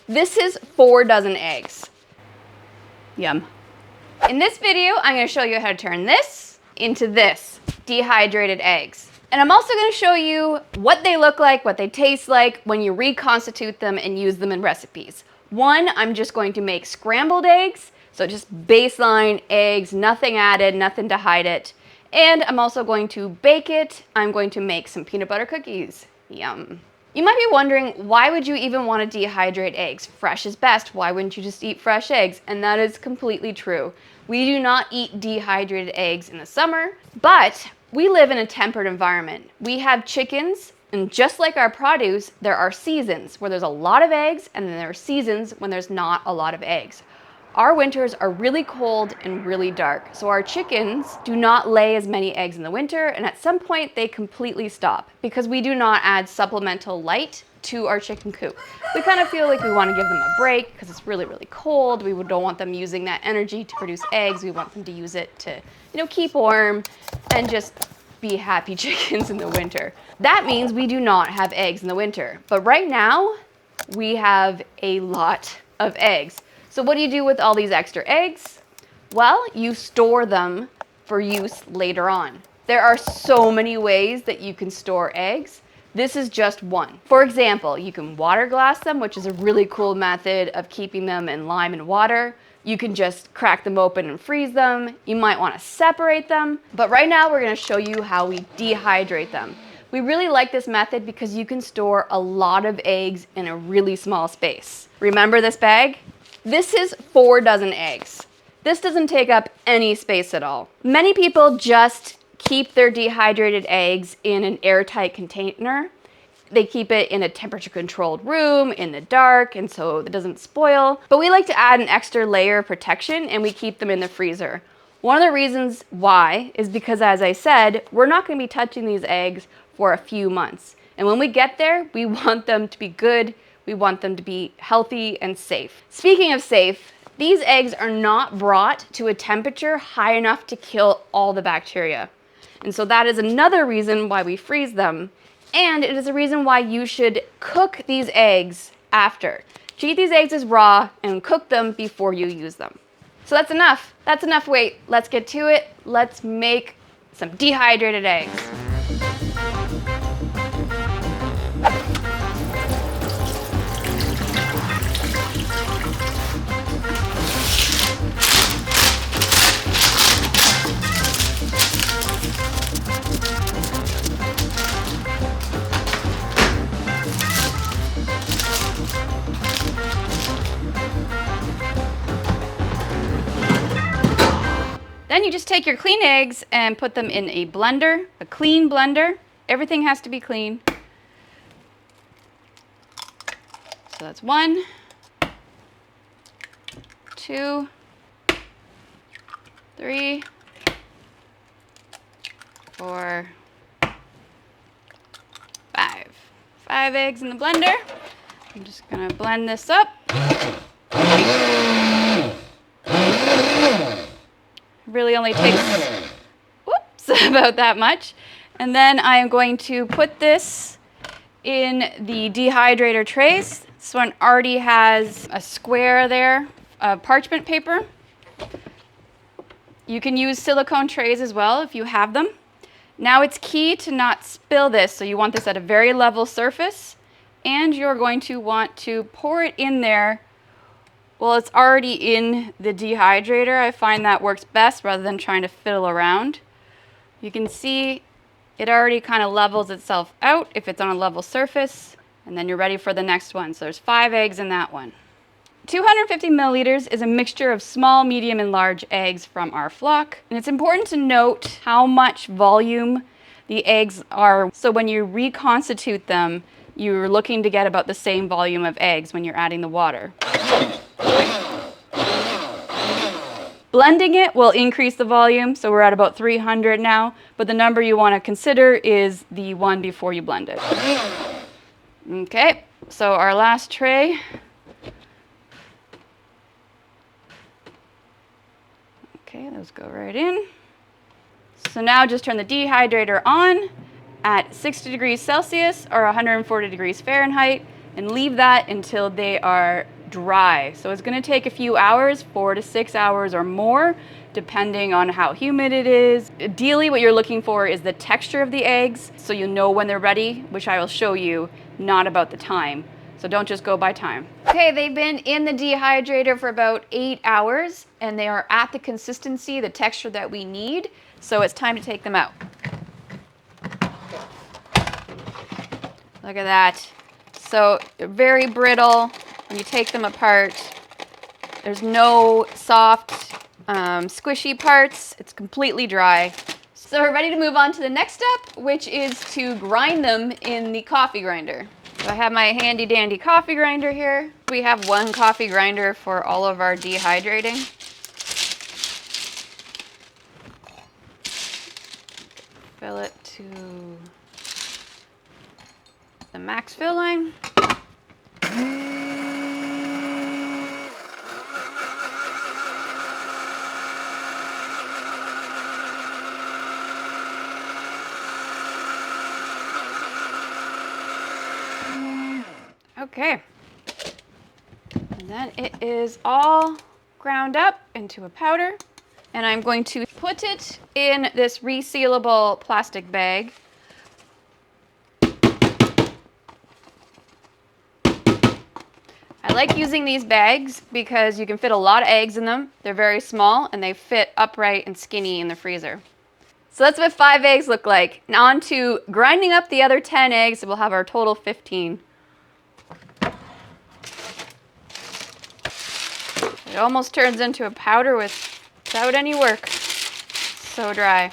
This is 4 dozen eggs. Yum. In this video, I'm going to show you how to turn this into this, dehydrated eggs. And I'm also going to show you what they look like, what they taste like when you reconstitute them and use them in recipes. One, I'm just going to make scrambled eggs, so just baseline eggs, nothing added, nothing to hide it. And I'm also going to bake it. I'm going to make some peanut butter cookies. Yum. You might be wondering, why would you even want to dehydrate eggs? Fresh is best. Why wouldn't you just eat fresh eggs? And that is completely true. We do not eat dehydrated eggs in the summer, but we live in a temperate environment. We have chickens, and just like our produce, there are seasons where there's a lot of eggs, and then there are seasons when there's not a lot of eggs. Our winters are really cold and really dark, so our chickens do not lay as many eggs in the winter, and at some point they completely stop because we do not add supplemental light to our chicken coop. We kind of feel like we want to give them a break because it's really, really cold. We don't want them using that energy to produce eggs. We want them to use it to, keep warm and just be happy chickens in the winter. That means we do not have eggs in the winter. But right now, we have a lot of eggs. So what do you do with all these extra eggs? Well, you store them for use later on. There are so many ways that you can store eggs. This is just one. For example, you can water glass them, which is a really cool method of keeping them in lime and water. You can just crack them open and freeze them. You might want to separate them. But right now we're going to show you how we dehydrate them. We really like this method because you can store a lot of eggs in a really small space. Remember this bag? This is 4 dozen eggs. This doesn't take up any space at all. Many people just keep their dehydrated eggs in an airtight container. They keep it in a temperature-controlled room in the dark, and so it doesn't spoil. But we like to add an extra layer of protection, and we keep them in the freezer. One of the reasons why is because, as I said, we're not going to be touching these eggs for a few months. And when we get there, we want them to be good. We want them to be healthy and safe. Speaking of safe, these eggs are not brought to a temperature high enough to kill all the bacteria. And so that is another reason why we freeze them. And it is a reason why you should cook these eggs after. Treat these eggs as raw and cook them before you use them. So that's enough. That's enough wait. Let's get to it. Let's make some dehydrated eggs. Then you just take your clean eggs and put them in a blender, a clean blender. Everything has to be clean. So that's 1, 2, 3, 4, 5. 5 eggs in the blender. I'm just gonna blend this up. Really only takes, about that much. And then I am going to put this in the dehydrator trays. This one already has a square there of parchment paper. You can use silicone trays as well if you have them. Now it's key to not spill this, so you want this at a very level surface, and you're going to want to pour it in there. Well, it's already in the dehydrator. I find that works best rather than trying to fiddle around. You can see it already kind of levels itself out if it's on a level surface, and then you're ready for the next one. So there's 5 eggs in that one. 250 milliliters is a mixture of small, medium, and large eggs from our flock. And it's important to note how much volume the eggs are. So when you reconstitute them, you're looking to get about the same volume of eggs when you're adding the water. Blending it will increase the volume, so we're at about 300 now, but the number you want to consider is the one before you blend it. Okay, so our last tray. Okay, those go right in. So now just turn the dehydrator on at 60 degrees Celsius or 140 degrees Fahrenheit, and leave that until they are dry. So it's going to take a few hours, 4 to 6 hours or more, depending on how humid it is. Ideally, what you're looking for is the texture of the eggs, so you know when they're ready, which I will show you, not about the time. So don't just go by time. Okay, they've been in the dehydrator for about 8 hours, and they are at the consistency, the texture that we need. So it's time to take them out. Look at that. So they're very brittle. When you take them apart, there's no soft, squishy parts. It's completely dry. So we're ready to move on to the next step, which is to grind them in the coffee grinder. So I have my handy dandy coffee grinder here. We have one coffee grinder for all of our dehydrating. Fill it to the max fill line. Okay, and then it is all ground up into a powder, and I'm going to put it in this resealable plastic bag. I like using these bags because you can fit a lot of eggs in them. They're very small and they fit upright and skinny in the freezer. So that's what 5 eggs look like. Now on to grinding up the other 10 eggs, so we'll have our total 15. It almost turns into a powder without any work. So dry.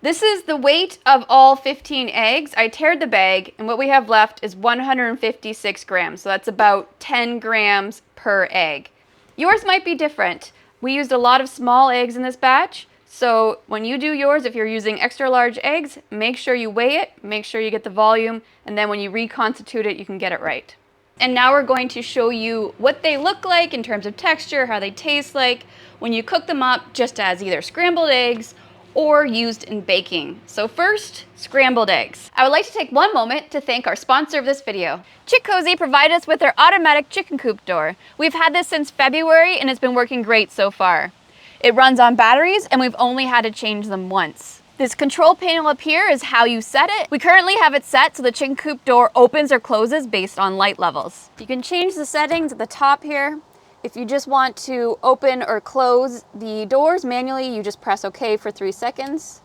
This is the weight of all 15 eggs. I tared the bag, and what we have left is 156 grams. So that's about 10 grams per egg. Yours might be different. We used a lot of small eggs in this batch. So when you do yours, if you're using extra large eggs, make sure you weigh it, make sure you get the volume, and then when you reconstitute it, you can get it right. And now we're going to show you what they look like in terms of texture, how they taste like when you cook them up just as either scrambled eggs or used in baking. So first, scrambled eggs. I would like to take one moment to thank our sponsor of this video. Chick Cozy provided us with their automatic chicken coop door. We've had this since February and it's been working great so far. It runs on batteries and we've only had to change them once. This control panel up here is how you set it. We currently have it set so the chicken coop door opens or closes based on light levels. You can change the settings at the top here. If you just want to open or close the doors manually, you just press OK for 3 seconds.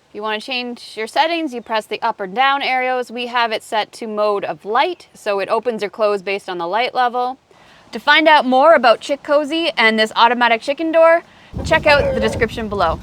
If you want to change your settings, you press the up or down arrows. We have it set to mode of light, so it opens or closes based on the light level. To find out more about Chick Cozy and this automatic chicken door, check out the description below.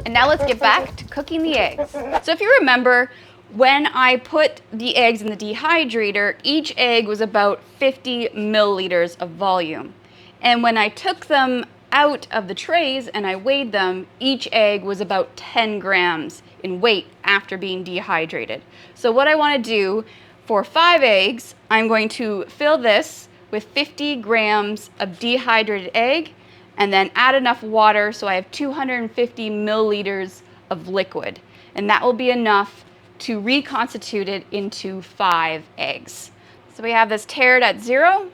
And now let's get back to cooking the eggs. So if you remember, when I put the eggs in the dehydrator, each egg was about 50 milliliters of volume. And when I took them out of the trays and I weighed them, each egg was about 10 grams in weight after being dehydrated. So what I want to do for 5 eggs, I'm going to fill this with 50 grams of dehydrated egg and then add enough water so I have 250 milliliters of liquid. And that will be enough to reconstitute it into 5 eggs. So we have this tared at 0.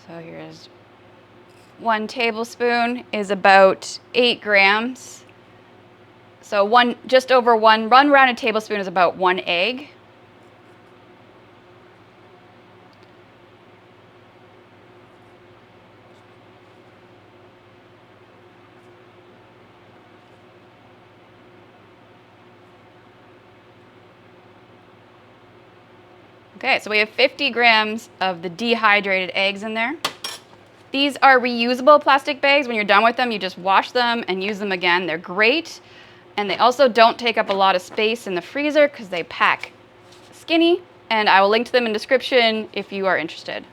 So here's 1 tablespoon is about 8 grams. So just over 1 rounded tablespoon is about 1 egg. Okay, so we have 50 grams of the dehydrated eggs in there. These are reusable plastic bags. When you're done with them, you just wash them and use them again. They're great. And they also don't take up a lot of space in the freezer because they pack skinny. And I will link to them in the description if you are interested.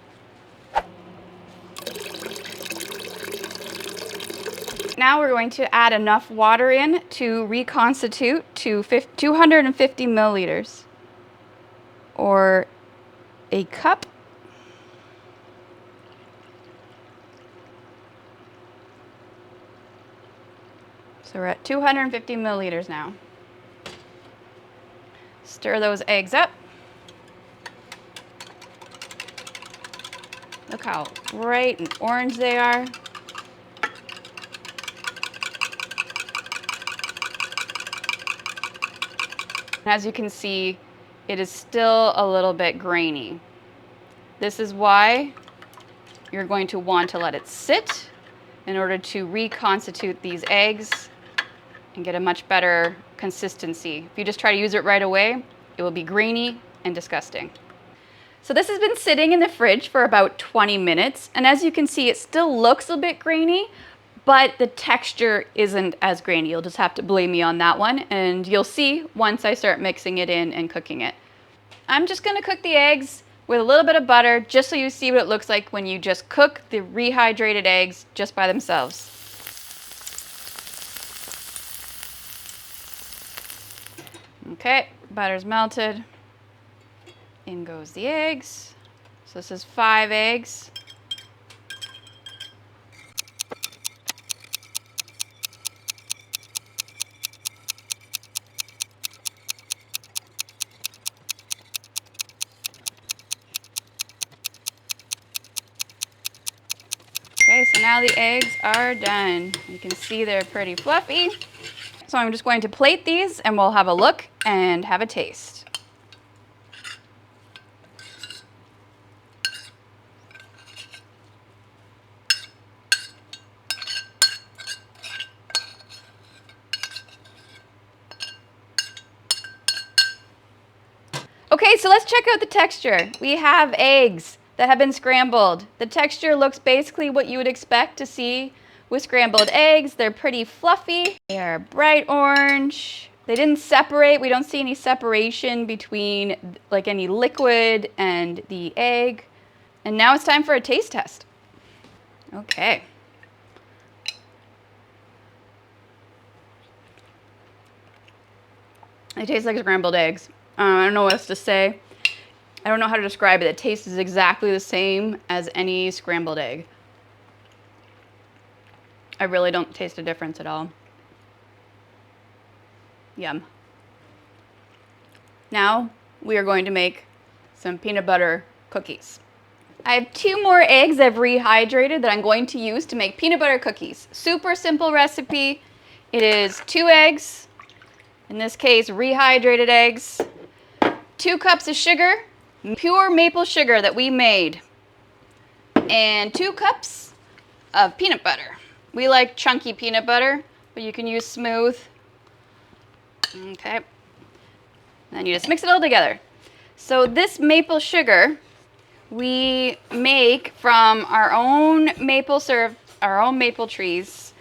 Now we're going to add enough water in to reconstitute to 250 milliliters, or a cup. So we're at 250 milliliters now. Stir those eggs up. Look how bright and orange they are. As you can see, it is still a little bit grainy. This is why you're going to want to let it sit in order to reconstitute these eggs and get a much better consistency. If you just try to use it right away, it will be grainy and disgusting. So this has been sitting in the fridge for about 20 minutes, and as you can see, it still looks a bit grainy, but the texture isn't as grainy. You'll just have to blame me on that one, and you'll see once I start mixing it in and cooking it. I'm just gonna cook the eggs with a little bit of butter, just so you see what it looks like when you just cook the rehydrated eggs just by themselves. Okay, butter's melted. In goes the eggs. So this is 5 eggs. Okay, so now the eggs are done. You can see they're pretty fluffy. So I'm just going to plate these and we'll have a look and have a taste. Okay, so let's check out the texture. We have eggs that have been scrambled. The texture looks basically what you would expect to see with scrambled eggs. They're pretty fluffy. They are bright orange. They didn't separate. We don't see any separation between like any liquid and the egg. And now it's time for a taste test. Okay. They taste like scrambled eggs. I don't know what else to say. I don't know how to describe it. It tastes exactly the same as any scrambled egg. I really don't taste a difference at all. Yum. Now we are going to make some peanut butter cookies. I have 2 more eggs I've rehydrated that I'm going to use to make peanut butter cookies. Super simple recipe. It is 2 eggs, in this case rehydrated eggs, 2 cups of sugar, pure maple sugar that we made, and 2 cups of peanut butter. We like chunky peanut butter, but you can use smooth. Okay. Then you just mix it all together. So this maple sugar we make from our own maple syrup, our own maple trees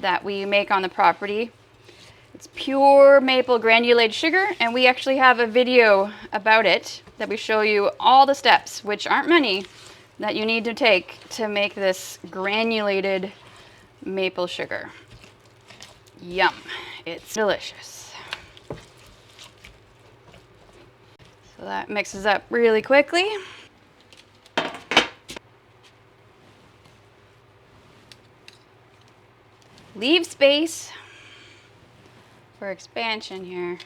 that we make on the property. It's pure maple granulated sugar, and we actually have a video about it that we show you all the steps, which aren't many, that you need to take to make this granulated maple sugar. Yum, it's delicious. So that mixes up really quickly. Leave space for expansion here.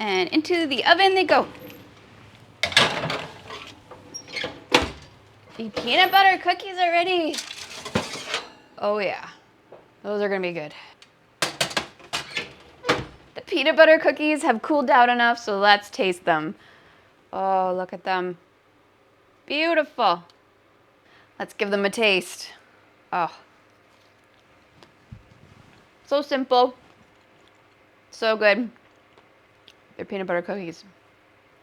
And into the oven they go. The peanut butter cookies are ready. Oh yeah, those are gonna be good. The peanut butter cookies have cooled down enough, so let's taste them. Oh, look at them. Beautiful. Let's give them a taste. Oh. So simple. So good. They're peanut butter cookies.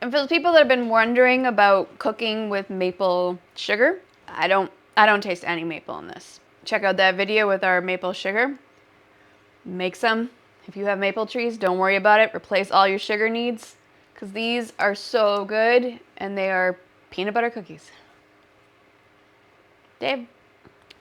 And for the people that have been wondering about cooking with maple sugar, I don't taste any maple in this. Check out that video with our maple sugar. Make some. If you have maple trees, don't worry about it. Replace all your sugar needs, because these are so good and they are peanut butter cookies. Dave.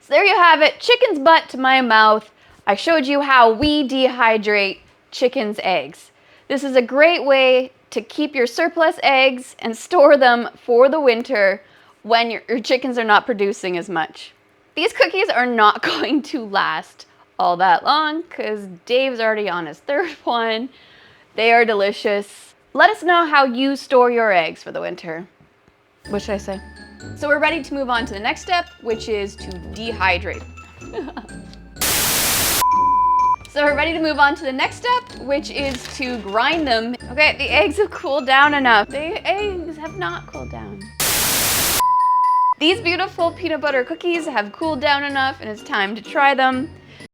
So there you have it, chicken's butt to my mouth. I showed you how we dehydrate chicken's eggs. This is a great way to keep your surplus eggs and store them for the winter when your chickens are not producing as much. These cookies are not going to last all that long because Dave's already on his third one. They are delicious. Let us know how you store your eggs for the winter. What should I say? So we're ready to move on to the next step, which is to dehydrate. So we're ready to move on to the next step, which is to grind them. Okay, the eggs have cooled down enough. The eggs have not cooled down. These beautiful peanut butter cookies have cooled down enough and it's time to try them.